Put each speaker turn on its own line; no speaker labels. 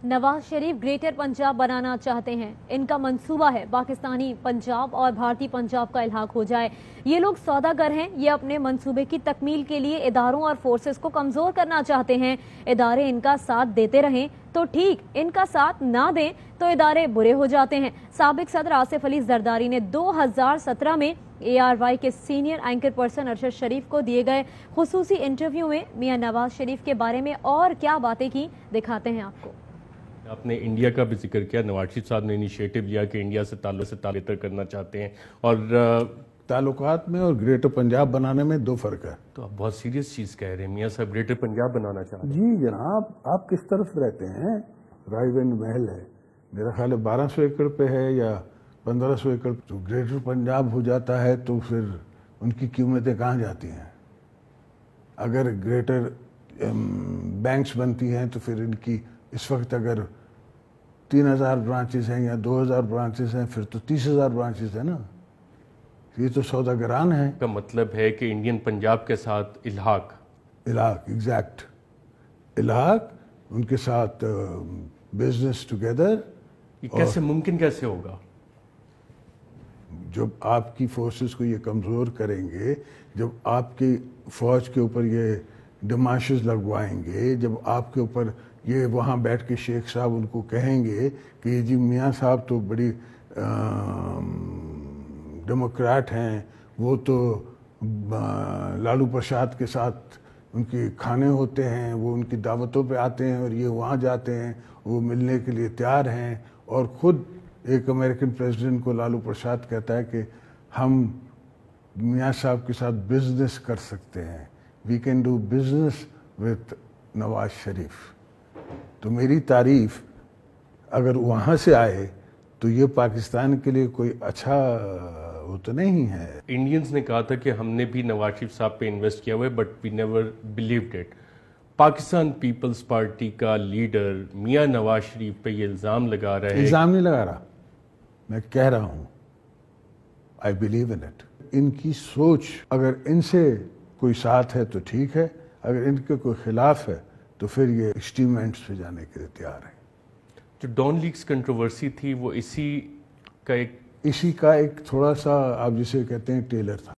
Nawaz Sharif greater Punjab بنانا چاہتے ہیں. ان کا منصوبہ ہے پاکستانی پنجاب اور بھارتی پنجاب کا الحاق ہو جائے. یہ لوگ سوداگر ہیں. یہ اپنے منصوبے کی تکمیل کے لیے اداروں اور فورسز کو کمزور کرنا چاہتے ہیں. ادارے ان کا ساتھ دیتے رہیں تو ٹھیک, ان کا ساتھ نہ دیں تو ادارے برے ہو جاتے ہیں. سابق صدر آصف علی زرداری نے 2017 میں ARY کے سینئر اینکر پرسن ارشد شریف کو دیے گئے خصوصی انٹرویو میں میاں نواز شریف کے بارے میں اور کیا باتیں کی, دکھاتے ہیں آپ کو.
آپ نے انڈیا کا بھی ذکر کیا. نواز شریف صاحب نے انیشیٹو لیا کہ انڈیا سے تعلق بہتر کرنا چاہتے ہیں, اور
تعلقات میں اور گریٹر پنجاب بنانے میں دو فرق ہے.
تو آپ بہت سیریس چیز کہہ رہے ہیں, میاں صاحب گریٹر پنجاب بنانا چاہتے ہیں.
جی جناب, آپ کس طرف رہتے ہیں؟ رائے گنج محل ہے, میرا خیال ہے 1200 ایکڑ پہ ہے یا 1500 ایکڑ. تو گریٹر پنجاب ہو جاتا ہے تو پھر ان کی قیمتیں کہاں جاتی ہیں؟ اگر گریٹر بینکس بنتی ہیں تو پھر ان کی اس وقت اگر 3000 برانچز ہیں یا 2000 برانچز ہیں, پھر تو 30,000 برانچز ہیں نا. یہ تو سوداگران ہیں.
کا مطلب ہے کہ انڈین پنجاب کے ساتھ الحاق
ایگزیکٹ الحاق, ان کے ساتھ بزنس ٹوگیدر.
یہ کیسے ممکن کیسے ہوگا؟
جب آپ کی فورسز کو یہ کمزور کریں گے, جب آپ کی فوج کے اوپر یہ ڈماشز لگوائیں گے, جب آپ کے اوپر یہ وہاں بیٹھ کے شیخ صاحب ان کو کہیں گے کہ یہ جی میاں صاحب تو بڑی ڈیموکریٹ ہیں, وہ تو لالو پرساد کے ساتھ ان کی کھانے ہوتے ہیں, وہ ان کی دعوتوں پہ آتے ہیں اور یہ وہاں جاتے ہیں, وہ ملنے کے لیے تیار ہیں. اور خود ایک امریکن پریزیڈنٹ کو لالو پرساد کہتا ہے کہ ہم میاں صاحب کے ساتھ بزنس کر سکتے ہیں, we can do business with Nawaz Sharif. تو میری تعریف اگر وہاں سے آئے تو یہ پاکستان کے لیے کوئی اچھا وہ تو نہیں ہے.
انڈینز نے کہا تھا کہ ہم نے بھی نواز شریف صاحب پہ انویسٹ کیا ہوا ہے, but we never believed it. Pakistan Peoples Party کا لیڈر میاں نواز شریف پہ یہ الزام لگا رہا ہے.
الزام نہیں لگا رہا, میں کہہ رہا ہوں آئی بلیو ان اٹ. ان کی سوچ اگر ان سے کوئی ساتھ ہے تو ٹھیک ہے, اگر ان کے کوئی خلاف ہے تو پھر یہ ایکسٹریمنٹس پہ جانے کے لیے تیار ہیں.
جو ڈان لیکس کنٹروورسی تھی وہ اسی کا ایک
تھوڑا سا آپ جسے کہتے ہیں ٹیلر تھا.